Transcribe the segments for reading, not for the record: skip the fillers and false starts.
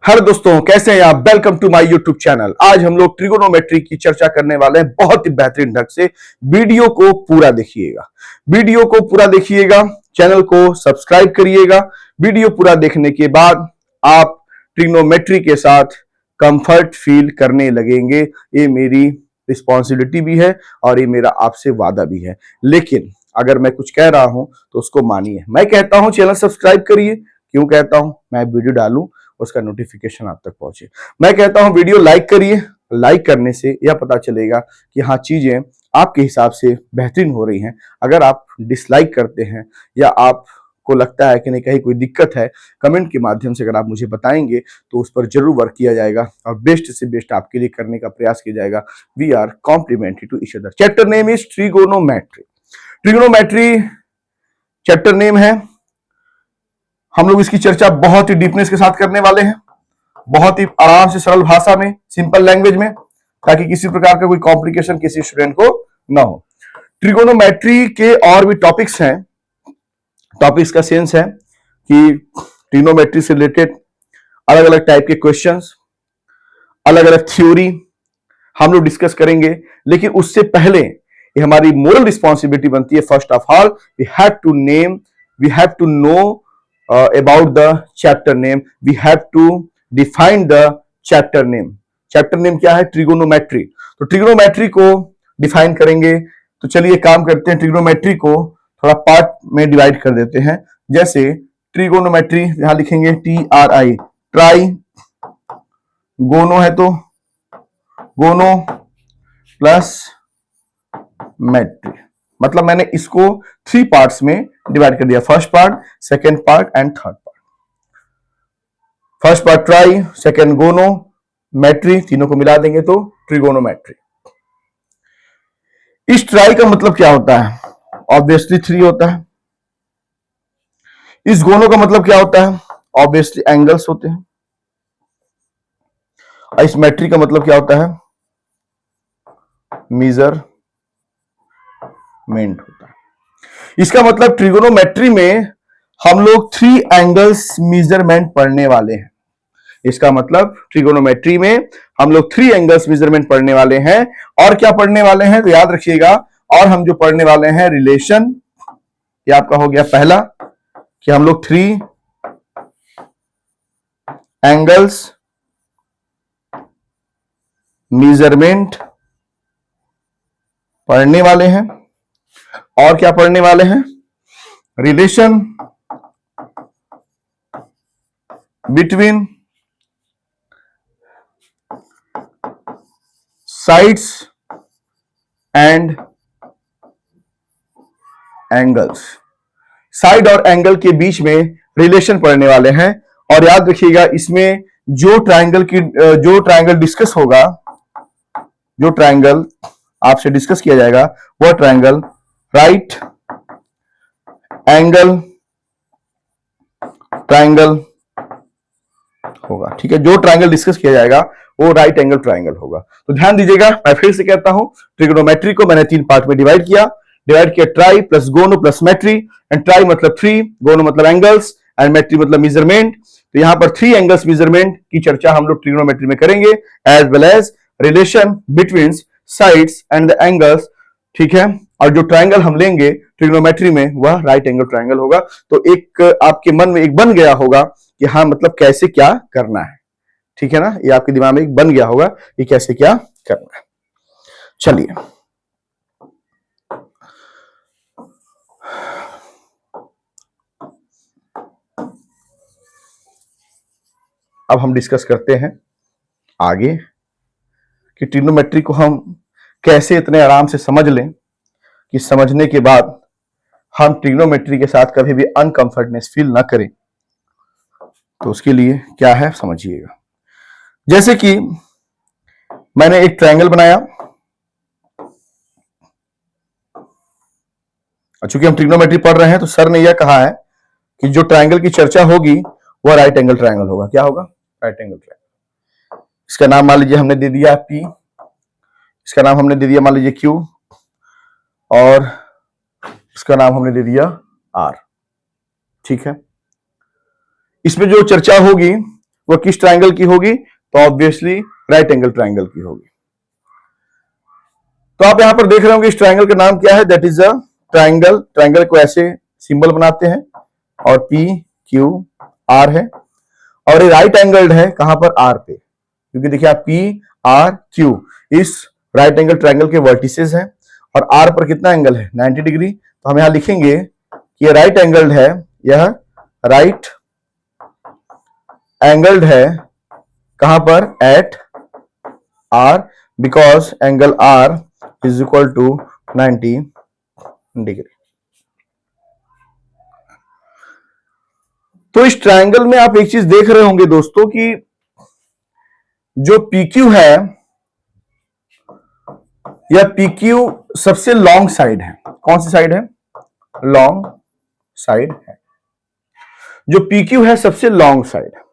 Hello दोस्तों, कैसे हैं आप। Welcome to my YouTube channel. आज हम लोग ट्रिगोनोमेट्री की चर्चा करने वाले हैं बहुत ही बेहतरीन ढंग से। वीडियो को पूरा देखिएगा, वीडियो को पूरा देखिएगा, चैनल को सब्सक्राइब करिएगा। वीडियो पूरा देखने के बाद आप ट्रिगोनोमेट्री के साथ कंफर्ट फील करने लगेंगे। ये मेरी रिस्पॉन्सिबिलिटी भी है और ये मेरा आपसे वादा भी है। लेकिन अगर मैं कुछ कह रहा हूं तो उसको मानिए। मैं कहता हूं चैनल सब्सक्राइब करिए। क्यों कहता हूं? मैं वीडियो डालूं उसका नोटिफिकेशन आप तक पहुंचे। मैं कहता हूं वीडियो लाइक करिए। लाइक करने से यह पता चलेगा कि हाँ, चीजें आपके हिसाब से बेहतरीन हो रही हैं। अगर आप डिसलाइक करते हैं या आपको लगता है कि नहीं कहीं कोई दिक्कत है, कमेंट के माध्यम से अगर आप मुझे बताएंगे तो उस पर जरूर वर्क किया जाएगा और बेस्ट से बेस्ट आपके लिए करने का प्रयास किया जाएगा। We are complementary to each other. Chapter name is trigonometry. Trigonometry chapter name है। हम लोग इसकी चर्चा बहुत ही डीपनेस के साथ करने वाले हैं, बहुत ही आराम से सरल भाषा में, सिंपल लैंग्वेज में, ताकि किसी प्रकार का कोई कॉम्प्लिकेशन किसी स्टूडेंट को ना हो। ट्रिगोनोमेट्री के और भी टॉपिक्स हैं। टॉपिक्स का सेंस है कि ट्रिगोनोमेट्री से रिलेटेड अलग अलग टाइप के क्वेश्चंस, अलग अलग थ्योरी हम लोग डिस्कस करेंगे। लेकिन उससे पहले ये हमारी मोरल रिस्पॉन्सिबिलिटी बनती है। First of all we have to know about the chapter name. We have to define the chapter name. chapter name क्या है? ट्रिगोनोमेट्री। तो ट्रिगोनोमेट्री को डिफाइन करेंगे। तो चलिए काम करते हैं, ट्रिगोनोमेट्री को थोड़ा पार्ट में डिवाइड कर देते हैं। जैसे ट्रिगोनोमेट्री यहां लिखेंगे TRI, ट्राई। गोनो है तो गोनो प्लस मेट्री, मतलब मैंने इसको 3 पार्ट्स में डिवाइड कर दिया। First part, second part and third part. First part try, second गोनो, मेट्री, तीनों को मिला देंगे तो ट्रिगोनोमेट्री। इस ट्राई का मतलब क्या होता है? ऑब्वियसली 3 होता है। इस गोनो का मतलब क्या होता है? ऑब्वियसली एंगल्स होते हैं। और इस मेट्री का मतलब क्या होता है? मेजरमेंट होता है। इसका मतलब ट्रिगोनोमेट्री में हम लोग 3 एंगल्स मेजरमेंट पढ़ने वाले हैं। इसका मतलब ट्रिगोनोमेट्री में हम लोग 3 एंगल्स मेजरमेंट पढ़ने वाले हैं। और क्या पढ़ने वाले हैं तो याद रखिएगा। और हम जो पढ़ने वाले हैं रिलेशन, ये आपका हो गया पहला कि हम लोग 3 एंगल्स मेजरमेंट पढ़ने वाले हैं। और क्या पढ़ने वाले हैं? Relation between sides and angles. Side और एंगल के बीच में रिलेशन पढ़ने वाले हैं। और याद रखिएगा, इसमें जो ट्रायंगल डिस्कस होगा, जो ट्रायंगल आपसे डिस्कस किया जाएगा, वह ट्रायंगल राइट एंगल ट्रायंगल होगा। ठीक है, जो ट्रायंगल डिस्कस किया जाएगा वो राइट एंगल ट्रायंगल होगा। तो ध्यान दीजिएगा, मैं फिर से कहता हूं, ट्रिगोनोमेट्री को मैंने 3 पार्ट में डिवाइड किया। ट्राई प्लस गोनो प्लस मेट्री। एंड ट्राई मतलब 3, गोनो मतलब एंगल्स एंड मेट्री मतलब मेजरमेंट। तो यहां पर 3 एंगल्स मेजरमेंट की चर्चा हम लोग ट्रिगोनोमेट्री में करेंगे, as well as relation between sides and the angles. ठीक है, और जो ट्रायंगल हम लेंगे ट्रिगोनोमेट्री में वह राइट एंगल ट्रायंगल होगा। तो एक आपके मन में एक बन गया होगा कि हाँ, मतलब कैसे क्या करना है। ठीक है ना, ये आपके दिमाग में एक बन गया होगा कि कैसे क्या करना है। चलिए, अब हम डिस्कस करते हैं आगे कि ट्रिगोनोमेट्री को हम कैसे इतने आराम से समझ लें कि समझने के बाद हम ट्रिगोनोमेट्री के साथ कभी भी अनकंफर्टनेस फील ना करें। तो उसके लिए क्या है समझिएगा। जैसे कि मैंने एक ट्रायंगल बनाया। चूंकि हम ट्रिगोनोमेट्री पढ़ रहे हैं तो सर ने यह कहा है कि जो ट्रायंगल की चर्चा होगी वह राइट एंगल ट्रायंगल होगा। क्या होगा? Right angle triangle. इसका नाम मान लीजिए हमने दे दिया P, इसका नाम हमने दे दिया मान लीजिए Q, और इसका नाम हमने दे दिया R। ठीक है, इसमें जो चर्चा होगी वो किस ट्राइंगल की होगी? तो ऑब्वियसली राइट एंगल ट्राइंगल की होगी। तो आप यहां पर देख रहे होंगे इस ट्राइंगल का नाम क्या है? That is a triangle. Triangle को ऐसे सिंबल बनाते हैं और पी क्यू आर है, और ये राइट एंगल्ड है कहां पर? आर पे, क्योंकि देखिए आप पी आर क्यू इस राइट एंगल ट्राइंगल के वर्टिसेस हैं, और आर पर कितना एंगल है? 90 डिग्री। तो हम यहां लिखेंगे कि ये राइट एंगल्ड है, यह राइट एंगल्ड है कहां पर? At R, because angle R is equal to 90 degree. तो इस ट्रायंगल में आप एक चीज देख रहे होंगे दोस्तों कि जो PQ है, यह PQ सबसे लॉन्ग साइड है। कौन सी साइड है? लॉन्ग साइड है। जो PQ है सबसे लॉन्ग साइड है।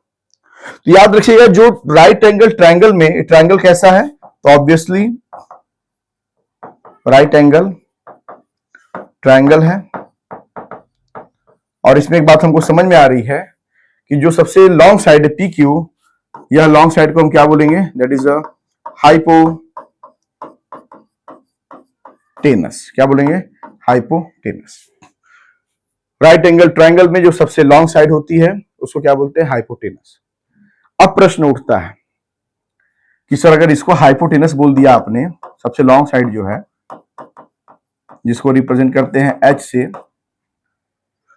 तो याद रखिएगा जो राइट एंगल ट्रायंगल में, ट्रायंगल कैसा है? तो ऑब्वियसली राइट एंगल ट्रायंगल है, और इसमें एक बात हमको समझ में आ रही है कि जो सबसे लॉन्ग साइड है PQ, यह लॉन्ग साइड को हम क्या बोलेंगे? That is a hypotenuse. क्या बोलेंगे? हाइपोटेनस। राइट एंगल ट्रायंगल में जो सबसे लॉन्ग साइड होती है उसको क्या बोलते हैं? हाइपोटेनस। अब प्रश्न उठता है कि सर अगर इसको हाइपोटेनस बोल दिया आपने, सबसे लॉन्ग साइड जो है जिसको रिप्रेजेंट करते हैं H से,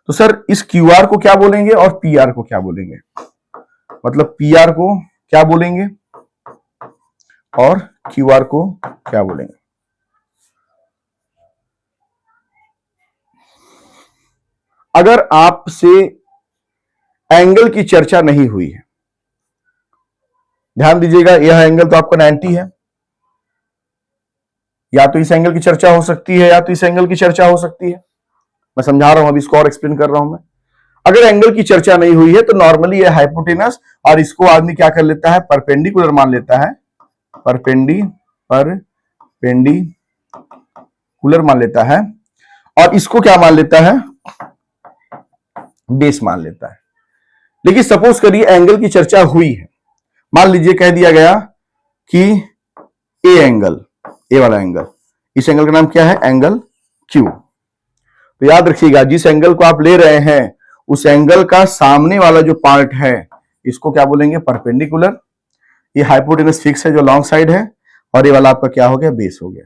तो सर इस QR को क्या बोलेंगे और PR को क्या बोलेंगे? मतलब PR को क्या बोलेंगे और QR को क्या बोलेंगे? अगर आपसे एंगल की चर्चा नहीं हुई है, ध्यान दीजिएगा, यह एंगल तो आपका 90 है, या तो इस एंगल की चर्चा हो सकती है या तो इस एंगल की चर्चा हो सकती है। मैं समझा रहा हूं, अभी इसको और एक्सप्लेन कर रहा हूं मैं। अगर एंगल की चर्चा नहीं हुई है तो नॉर्मली यह हाइपोटेनस, और इसको आदमी क्या कर लेता है? परपेंडिकुलर मान लेता है, परपेंडिकुलर मान लेता है, और इसको क्या मान लेता है? बेस मान लेता है। लेकिन सपोज करिए एंगल की चर्चा हुई है, मान लीजिए कह दिया गया कि ए एंगल, ए वाला एंगल, इस एंगल का नाम क्या है? Angle Q। तो याद रखिएगा जिस एंगल को आप ले रहे हैं उस एंगल का सामने वाला जो पार्ट है इसको क्या बोलेंगे? परपेंडिकुलर। ये हाइपोटेनस फिक्स है जो लॉन्ग साइड है, और ये वाला आपका क्या हो गया? बेस हो गया।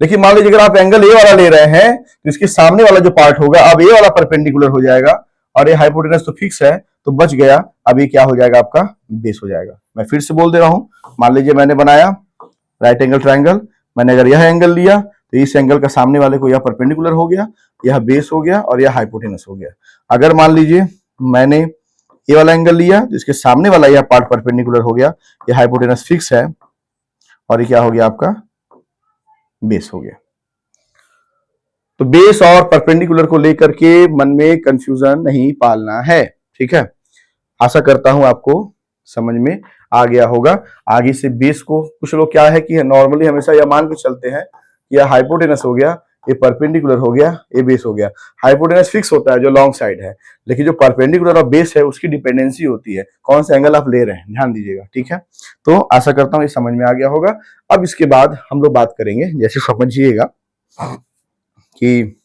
लेकिन मान लीजिए अगर आप एंगल ए वाला ले रहे हैं तो इसके सामने वाला जो पार्ट होगा, अब ए वाला परपेंडिकुलर हो जाएगा, और ये हाइपोटेनस तो फिक्स है तो बच गया, अब ये क्या हो जाएगा? आपका बेस हो जाएगा। मैं फिर से बोल दे रहा हूं, मान लीजिए मैंने बनाया राइट एंगल ट्रायंगल, मैंने अगर यह एंगल लिया तो इस एंगल का सामने वाले को यह परपेंडिकुलर हो गया, यह बेस हो गया, और यह हाइपोटेनस हो गया। अगर मान लीजिए मैंने ये वाला एंगल लिया तो इसके सामने वाला यह पार्ट परपेंडिकुलर हो गया, यह हाइपोटेनस फिक्स है, और ये क्या हो गया? आपका बेस हो गया। तो बेस और परपेंडिकुलर को लेकर के मन में कंफ्यूजन नहीं पालना है, ठीक है? आशा करता हूं आपको समझ में आ गया होगा। आगे से बेस को कुछ लोग क्या है कि नॉर्मली हमेशा यह मान के चलते हैं कि यह हाइपोटेनस हो गया, ये परपेंडिकुलर हो गया, ये बेस हो गया। हाइपोटेनस फिक्स होता है जो लॉन्ग साइड है, लेकिन जो परपेंडिकुलर और बेस है उसकी डिपेंडेंसी होती है कौन सा एंगल आप ले रहे हैं, ध्यान दीजिएगा, ठीक है? तो आशा करता हूं ये समझ में आ गया होगा। अब इसके बाद हम लोग बात करेंगे, जैसे समझिएगा कि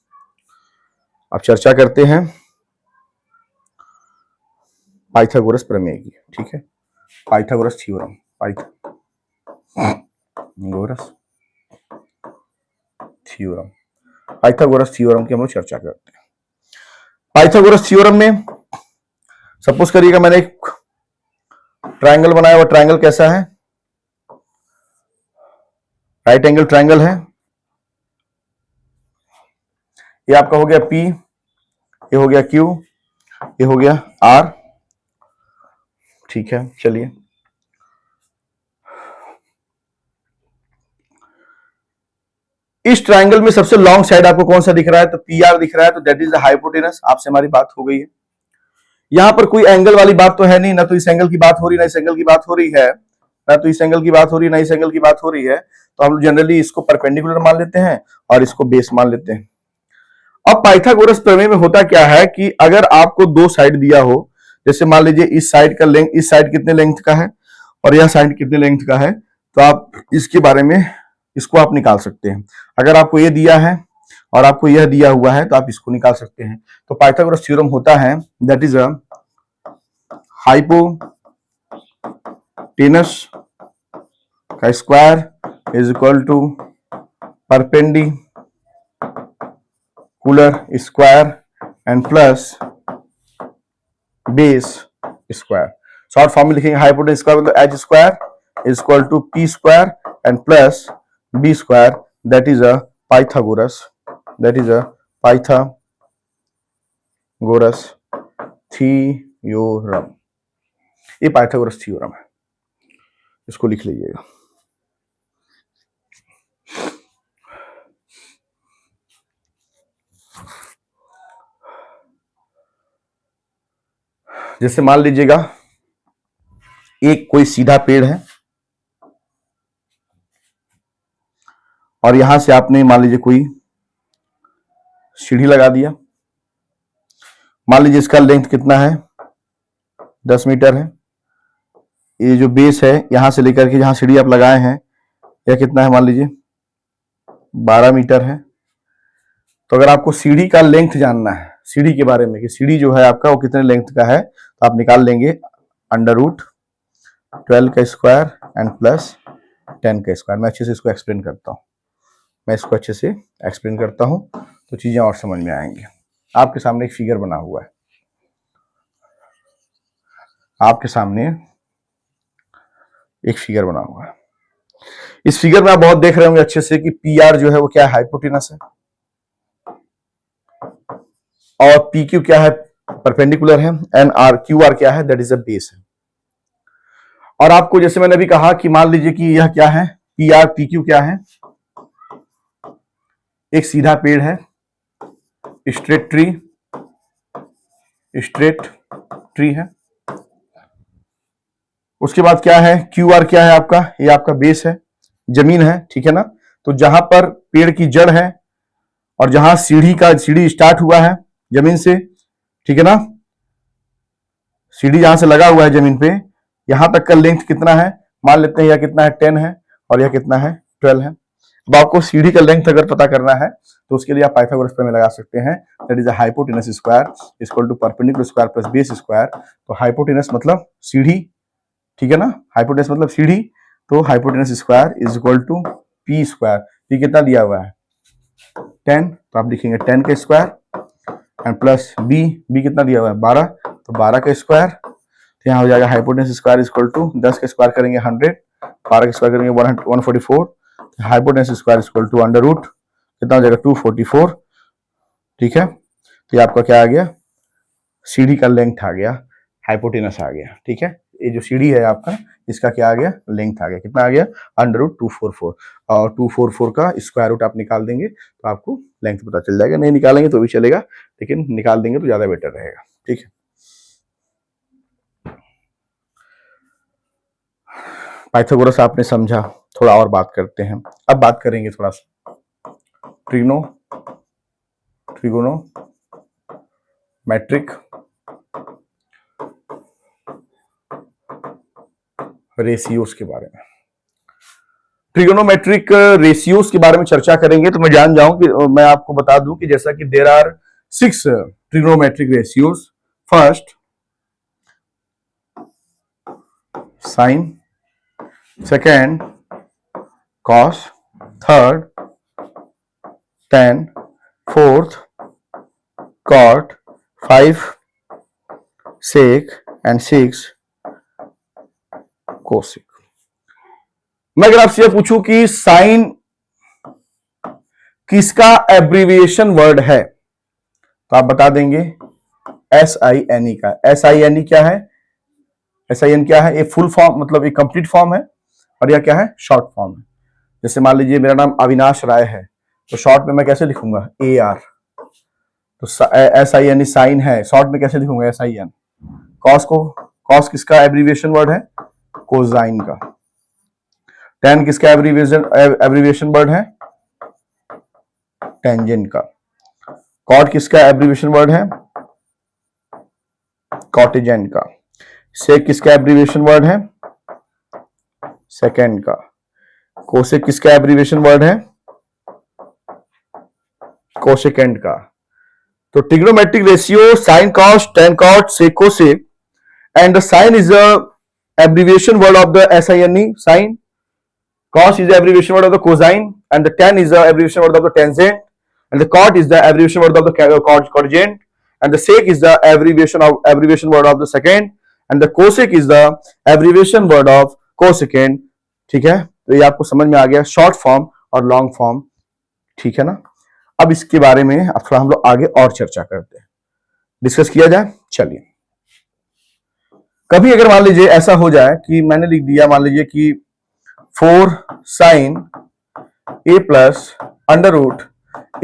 अब चर्चा करते हैं पाइथागोरस प्रमेय की, ठीक है? पाइथागोरस थ्योरम, पाइथागोरस थ्योरम की हम लोग चर्चा करते हैं। पाइथागोरस थ्योरम में सपोज करिएगा मैंने एक ट्रायंगल बनाया, वो ट्रायंगल कैसा है? राइट एंगल ट्रायंगल है। ये आपका हो गया P, ये हो गया Q, ये हो गया R, ठीक है? चलिए इस ट्रायंगल में सबसे लॉन्ग साइड आपको कौन सा दिख रहा है? तो PR दिख रहा है, तो दैट इज द हाइपोटेनस। आपसे हमारी बात हो गई है। यहां पर कोई एंगल वाली बात तो है नहीं, ना तो इस एंगल की बात हो रही, ना इस एंगल की बात हो रही है, ना तो इस एंगल की बात हो रही, ना इस एंगल की बात हो रही है। तो हम जनरली इसको परपेंडिकुलर मान लेते हैं और इसको बेस मान लेते हैं। अब पाइथागोरस प्रमेय में होता क्या है कि अगर आपको दो साइड दिया हो, जैसे मान लीजिए इस साइड का लेंथ, इस साइड कितने लेंथ का है और यह साइड कितने लेंथ का है, तो आप इसके बारे में इसको आप निकाल सकते हैं। अगर आपको ये दिया है और आपको यह दिया हुआ है तो आप इसको निकाल सकते हैं। तो पाइथागोरस थ्योरम होता है दैट इज अ हाइपोटेनस का square is equal to perpendicular square and plus base square. Short form में लिखेंगे हाइपोटेनस स्क्वायर मतलब H square is equal to P square and plus B square, that is a Pythagoras theorem. ये Pythagoras theorem है, इसको लिख लीजिएगा। जैसे मान लीजिएगा एक कोई सीधा पेड़ है और यहां से आपने मान लीजिए कोई सीढ़ी लगा दिया। मान लीजिए इसका लेंथ कितना है, 10 मीटर है। ये जो बेस है यहां से लेकर के जहां सीढ़ी आप लगाए हैं यह कितना है, मान लीजिए 12 मीटर है। तो अगर आपको सीढ़ी का लेंथ जानना है, सीढ़ी के बारे में कि सीढ़ी जो है आपका वो कितने लेंथ का है, तो आप निकाल लेंगे √12 का स्क्वायर एंड प्लस 10 का स्क्वायर। मैं अच्छे से इसको एक्सप्लेन करता हूं, तो चीजें और समझ में आएंगी। आपके सामने एक फिगर बना हुआ है, इस फिगर में आप बहुत देख रहे होंगे अच्छे से कि पी आर जो है वो क्या है, हाइपोटेनस है, और पी क्यू क्या है, परपेंडिकुलर है, एंड आर क्यू आर क्या है, दैट इज अ बेस है। और आपको जैसे मैंने अभी कहा कि मान लीजिए कि यह क्या है, पी आर पी क्यू क्या है, एक सीधा पेड़ है, स्ट्रेट ट्री है। उसके बाद क्या है, क्यू आर क्या है आपका, ये आपका बेस है, जमीन है, ठीक है ना। तो जहां पर पेड़ की जड़ है और जहां सीढ़ी स्टार्ट हुआ है जमीन से, ठीक है ना, सीढ़ी जहां से लगा हुआ है जमीन पे, यहां तक का लेंथ कितना है, मान लेते हैं यह कितना है, 10 है और यह कितना है, 12 है। अब आपको सीढ़ी का लेंथ अगर पता करना है तो उसके लिए आप पाइथागोरस प्रमेय लगा सकते हैं, that is a hypotenuse square equal to perpendicular square plus base square. तो हाइपोटेनस मतलब सीढ़ी, ठीक है ना, हाइपोटेनस मतलब सीढ़ी, तो hypotenuse square is equal to P square. P कितना दिया हुआ है, 10, तो आप लिखेंगे 10 का स्क्वायर एंड प्लस बी कितना दिया हुआ है, 12, तो 12 का स्क्वायर। तो यहाँ हो जाएगा हाइपोटेनस स्क्वायर इक्वल टू 10 का स्क्वायर करेंगे 100, 12 का स्क्वायर करेंगे 144, hypotenuse square equal to under root कितना हो जाएगा, 244, ठीक है। तो ये आपका क्या आ गया, सीढ़ी का लेंथ आ गया, हाइपोटेनस आ गया, ठीक है। ये जो सीढ़ी है आपका, इसका क्या आ गया, लेंथ आ गया, कितना आ गया, √244, और 244 का स्क्वायर रूट आप निकाल देंगे तो आपको लेंथ पता चल जाएगा। नहीं निकालेंगे तो भी चलेगा, लेकिन निकाल देंगे तो ज्यादा बेटर रहेगा, ठीक है। पाइथागोरस आपने समझा, थोड़ा और बात करते हैं। अब बात करेंगे थोड़ा सा ट्रिगोनोमेट्रिक रेशियोज के बारे में। ट्रिगोनोमेट्रिक रेशियोज के बारे में चर्चा करेंगे तो मैं आपको बता दूं कि जैसा कि there are 6 trigonometric ratios. First sine, second cos, third tan, fourth cot, 5 sec and 6 cosec. मैं अगर आपसे पूछूं कि साइन किसका एब्रिविएशन वर्ड है तो आप बता देंगे SINE का। SINE क्या है, SIN क्या है, ये फुल फॉर्म मतलब ये कंप्लीट फॉर्म है और यह क्या है, शॉर्ट फॉर्म है। जैसे मान लीजिए मेरा नाम अविनाश राय है तो शॉर्ट में मैं कैसे लिखूंगा, AR। तो SIN साइन है, शॉर्ट में कैसे लिखूंगा, SIN। कॉस किसका एब्रिविएशन वर्ड है, कोसाइन का। tan किसका एब्रिविएशन वर्ड है, टेंजेंट का। कॉट किसका एब्रिविएशन वर्ड है, कॉटेजेंट का। सेक किसका एब्रीविएशन वर्ड है? सेकेंड का। कोसेक किसका एब्रीविएशन वर्ड है? कोसेकेंड का। तो trigonometric ratio sine cos, tan cot, sec cosec, and the sine is the abbreviation word of the SINE, sine. Cos is the abbreviation word of the cosine, and the tan is the abbreviation word of the tangent, and the cot is the abbreviation word of the cotangent, and the sec is the abbreviation word of the secant, and the cosec is the abbreviation word of cosecant. ठीक है, तो ये आपको समझ में आ गया short form और long form. ठीक है ना। अब इसके बारे में अब थोड़ा हम लोग आगे और चर्चा करते हैं, डिस्कस किया जाए। चलिए, कभी अगर मान लीजिए ऐसा हो जाए कि मैंने लिख दिया, मान लीजिए कि 4 sine A plus under root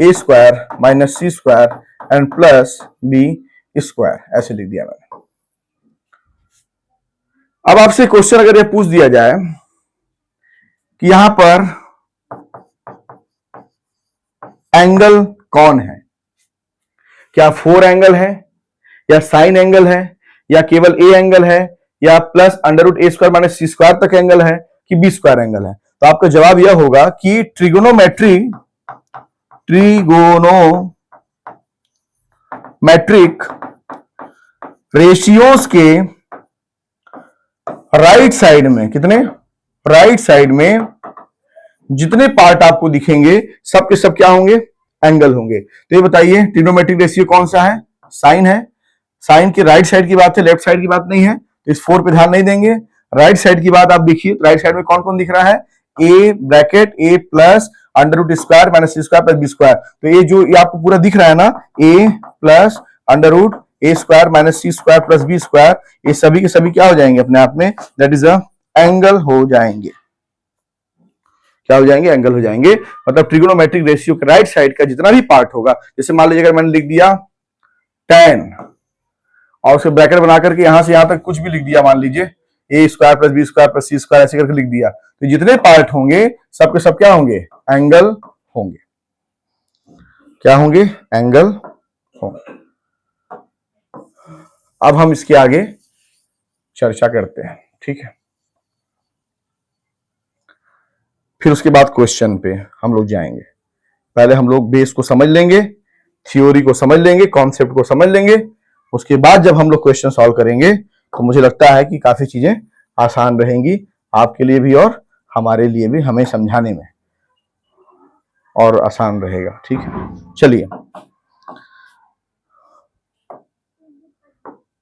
A square minus C square and plus B square, ऐसे लिख दिया मैंने। अब आपसे क्वेश्चन अगर ये पूछ दिया जाए कि यहां पर एंगल कौन है, क्या 4 एंगल है, या साइन एंगल है, या केवल ए एंगल है, या प्लस अंडर रूट ए स्क्वायर माइनस सी स्क्वायर तक एंगल है, कि बी स्क्वायर एंगल है, तो आपका जवाब यह होगा कि ट्रिगोनोमेट्रिक रेशियोज के राइट साइड में, कितने, राइट साइड में जितने पार्ट आपको दिखेंगे सब के सब क्या होंगे, एंगल होंगे। तो ये बताइए ट्रिगोनोमेट्रिक रेशियो कौन सा है? साइन है। साइन की राइट साइड की बात है, लेफ्ट साइड की बात नहीं है, तो इस 4 पे ध्यान नहीं देंगे। राइट साइड की बात आप देखिए, राइट साइड में कौन कौन दिख रहा है? A bracket a plus under root square minus C square plus B square. तो ये आपको पूरा दिख रहा है ना, a plus under root A square minus C square plus B square, ये सभी के सभी क्या हो जाएंगे अपने आप में, दैट इज अ एंगल हो जाएंगे। क्या हो जाएंगे? एंगल हो जाएंगे। मतलब ट्रिगोनोमेट्रिक रेशियो के राइट साइड का जितना भी पार्ट होगा, जैसे मान लीजिए अगर मैंने लिख दिया 10 और उसके ब्रैकेट बना करके यहां से यहां तक कुछ भी लिख दिया, मान लीजिए a square plus B square plus c square ऐसे करके लिख दिया, तो जितने पार्ट होंगे सबके सब क्या होंगे? एंगल होंगे। क्या होंगे? एंगल होंगे। अब हम इसके आगे चर्चा करते हैं, ठीक है। फिर उसके बाद क्वेश्चन पे हम लोग जाएंगे। पहले हम लोग बेस को समझ लेंगे, थ्योरी को समझ लेंगे, कॉन्सेप्ट को समझ लेंगे, उसके बाद जब हम लोग क्वेश्चन सॉल्व करेंगे तो मुझे लगता है कि काफी चीजें आसान रहेंगी आपके लिए भी और हमारे लिए भी, हमें समझाने में और आसान रहेगा। ठीक है, चलिए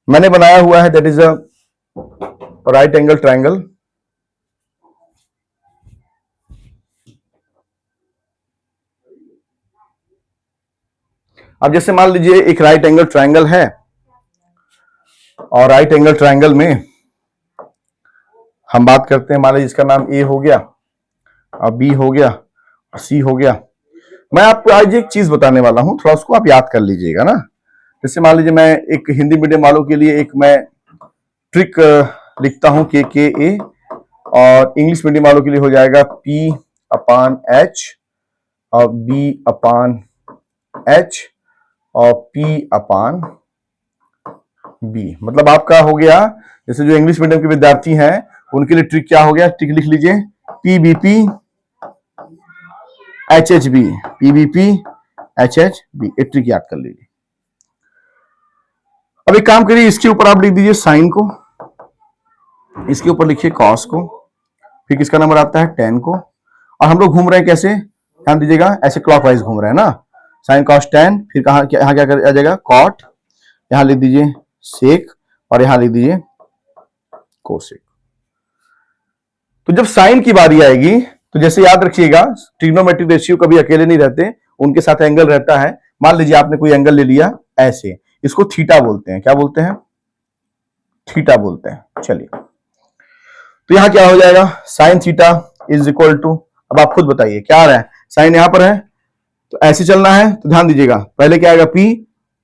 मैंने बनाया हुआ है, that is a right angle triangle. अब जैसे मान लीजिए एक राइट एंगल ट्रायंगल है, और राइट एंगल ट्रायंगल में हम बात करते हैं, मान लीजिए इसका नाम ए हो गया और बी हो गया और सी हो गया। मैं आपको आज एक चीज बताने वाला हूं, थोड़ा उसको आप याद कर लीजिएगा ना। जैसे मान लीजिए मैं एक हिंदी मीडियम वालों के लिए एक मैं ट्रिक लिखता हूं के ए, और इंग्लिश मीडियम वालों के लिए हो जाएगा P अपान H और B अपान H और P अपान B। मतलब आपका हो गया, जैसे जो इंग्लिश मीडियम के विद्यार्थी हैं उनके लिए ट्रिक क्या हो गया, ट्रिक लिख लीजिए PBP HHB, PBP HHB, एक ट्रिक याद कर लीजिए। अब एक काम करिए, इसके ऊपर आप लिख दीजिए साइन को, इसके ऊपर लिखिए कॉस को, फिर किसका नंबर आता है 10 को, और हम लोग घूम रहे हैं कैसे, ध्यान दीजिएगा, ऐसे क्लॉकवाइज घूम रहे हैं ना, साइन कॉस 10, फिर कहा यहाँ क्या आ जाएगा कॉट, यहां लिख दीजिए सेक, और यहां लिख दीजिए कोसेक। तो जब साइन की बारी आएगी तो जैसे याद रखिएगा ट्रिग्नोमेट्रिक रेशियो कभी अकेले नहीं रहते, उनके साथ एंगल रहता है। मान लीजिए आपने कोई एंगल ले लिया ऐसे, इसको थीटा बोलते हैं। क्या बोलते हैं? थीटा बोलते हैं। चलिए, तो यहां क्या हो जाएगा, sine theta is equal to, अब आप खुद बताइए क्या आ रहा है, साइन यहां पर है तो ऐसे चलना है, तो ध्यान दीजिएगा पहले क्या आएगा P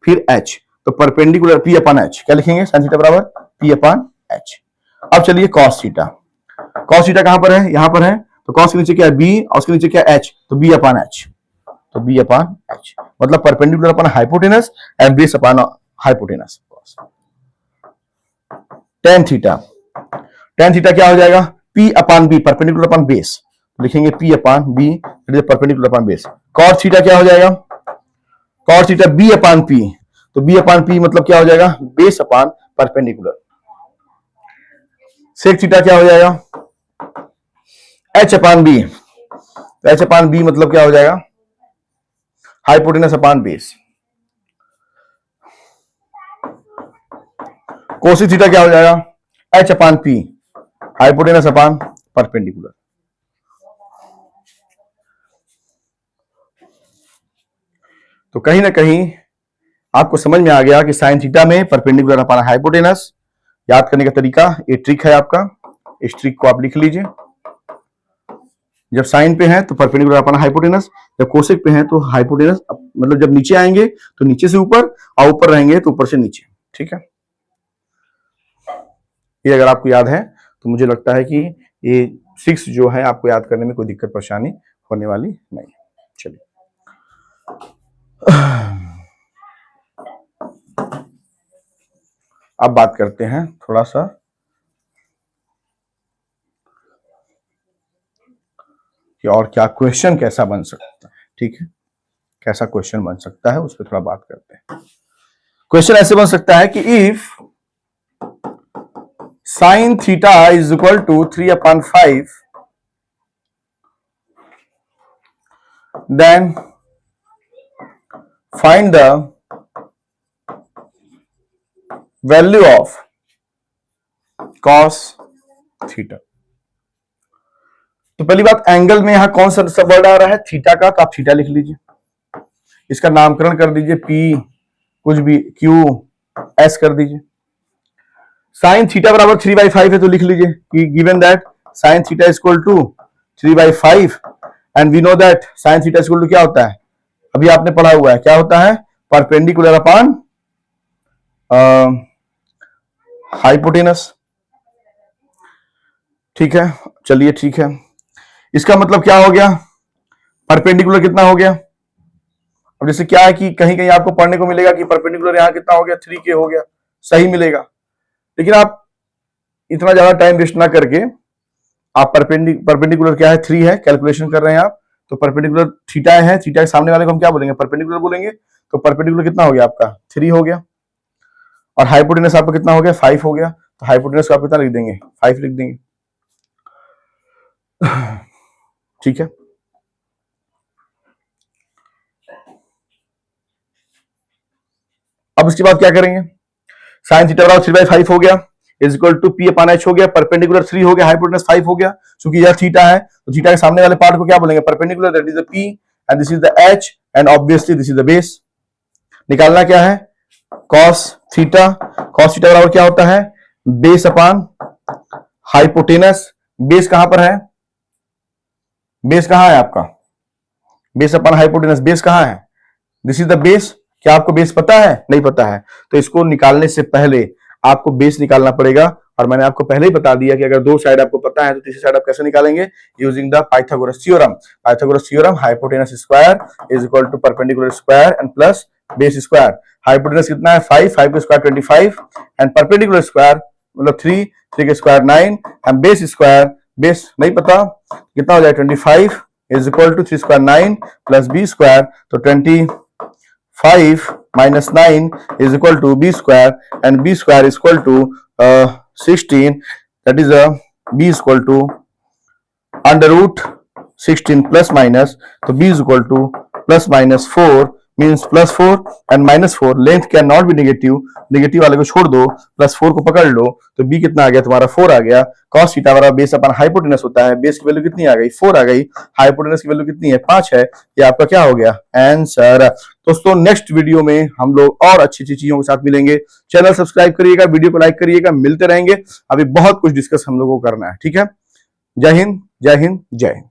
फिर H, तो परपेंडिकुलर P अपान H, क्या लिखेंगे, साइन थीटा बराबर P अपान H। अब चलिए कॉस थीटा, कॉस थीटा कहां पर है, यहां पर है, तो कॉस के नीचे क्या है B और उसके नीचे क्या H, तो B अपान H, तो B अपान H, मतलब perpendicular upon hypotenuse and base upon hypotenuse. Tan theta, tan theta क्या हो जाएगा, P upon B, perpendicular upon base, लिखेंगे P upon B perpendicular upon base. Cos theta क्या हो जाएगा, cos theta B upon P, तो B upon P मतलब क्या हो जाएगा, base upon perpendicular. Sec theta क्या हो जाएगा, H upon B, H upon B मतलब क्या हो जाएगा, hypotenuse upon base. Cosec theta क्या हो जाएगा, H upon P, hypotenuse upon perpendicular. तो कहीं ना कहीं आपको समझ में आ गया कि साइन थीटा में परपेंडिकुलर अपॉन हाइपोटेनस। याद करने का तरीका, ये ट्रिक है आपका, इस ट्रिक को आप लिख लीजिए। जब साइन पे है तो परपेंडिकुलर अपॉन हाइपोटेनस, जब कोसेक पे है तो हाइपोटेनस, मतलब जब नीचे आएंगे तो नीचे से ऊपर, और ऊपर रहेंगे तो ऊपर से नीचे। ठीक है, ये अगर आपको याद है तो मुझे लगता है कि ये 6 जो है आपको याद करने में कोई दिक्कत परेशानी होने वाली नहीं। चलिए अब बात करते हैं थोड़ा सा कि और क्या क्वेश्चन कैसा बन सकता है। ठीक है, कैसा क्वेश्चन बन सकता है उस पर थोड़ा बात करते हैं। क्वेश्चन ऐसे बन सकता है कि if sine theta is equal to 3/5, then find the value of cos theta. तो पहली बात, एंगल में यहां कौन सा वर्ड आ रहा है, थीटा का, तो आप थीटा लिख लीजिए, इसका नामकरण कर दीजिए पी, कुछ भी क्यू एस कर दीजिए। साइन थीटा बराबर 3/5 है तो लिख लीजिए कि given that sine theta is equal to 3/5 and we know that sine theta is equal to क्या होता है, अभी आपने पढ़ा हुआ है, क्या होता है, परपेंडिकुलर अपॉन हाइपोटेनस। ठीक है, चलिए ठीक है, इसका मतलब क्या हो गया, परपेंडिकुलर कितना हो गया। अब जैसे क्या है कि कहीं कहीं आपको पढ़ने को मिलेगा कि परपेंडिकुलर यहां कितना हो गया, 3K हो गया, सही मिलेगा, लेकिन आप इतना ज्यादा टाइम वेस्ट ना करके आप परपेंडिकुलर क्या है, 3 है, कैलकुलेशन कर रहे हैं आप, तो परपेंडिकुलर थीटा है, थीटा के सामने वाले को हम क्या बोलेंगे, परपेंडिकुलर बोलेंगे, तो परपेंडिकुलर कितना हो गया आपका, 3 हो गया, और हाइपोटेनस आपका कितना हो गया, 5 हो गया, तो हाइपोटेनस को आप कितना लिख देंगे, 5 लिख देंगे। ठीक है, अब उसके बाद क्या करेंगे, साइन थीटा बराबर 3/5 हो गया is equal to P upon H हो गया, परपेंडिकुलर 3 हो गया, हाइपोटेनस 5 हो गया, क्योंकि यह थीटा है तो थीटा के सामने वाले पार्ट को क्या बोलेंगे, perpendicular, that is the P and this is the H and obviously this is the base. निकालना क्या है, कॉस थीटा, कॉस थीटा बराबर क्या होता है, बेस अपॉन हाइपोटेनस। बेस कहां पर है, बेस कहां है आपका, बेस अपॉन हाइपोटेनस, बेस कहां है, दिस इज द बेस। क्या आपको बेस पता है, नहीं पता है, तो इसको निकालने से पहले आपको बेस निकालना पड़ेगा, और मैंने आपको पहले ही बता दिया कि अगर 2 साइड आपको पता है तो तीसरी साइड आप कैसे निकालेंगे, using the Pythagoras theorem. Pythagoras theorem, hypotenuse square is equal to perpendicular square and plus base square. Hypotenuse कितना है, 5, 5 का स्क्वायर 25 एंड परपेंडिकुलर स्क्वायर मतलब 3, 3 का square 9 and base square, base नहीं पता कितना हो जाए, 25 is equal to 3 square 9 plus B square, तो 25 minus 9 is equal to b square and b square is equal to 16, that is b is equal to under root 16 plus minus, तो b is equal to plus minus 4 means plus 4 and minus 4, length can not be negative, negative वाले को छोड़ दो, plus 4 को पकड़ लो, तो b कितना आ गया तुम्हारा, 4 आ गया। cos थीटा बराबर बेस अपन हाइपोटेनस होता है, बेस की वैल्यू कितनी आ गई, 4 आ गई, हाइपोटेनस की वैल्यू कितनी है, 5 है, ये आपका क्या हो गया, आंसर। दोस्तों नेक्स्ट वीडियो में हम लोग और अच्छी अच्छी चीजों के साथ मिलेंगे, चैनल सब्सक्राइब करिएगा, वीडियो को लाइक करिएगा, मिलते रहेंगे, अभी बहुत कुछ डिस्कस हम लोगों को करना है। ठीक है, जय हिंद, जय हिंद, जय हिंद।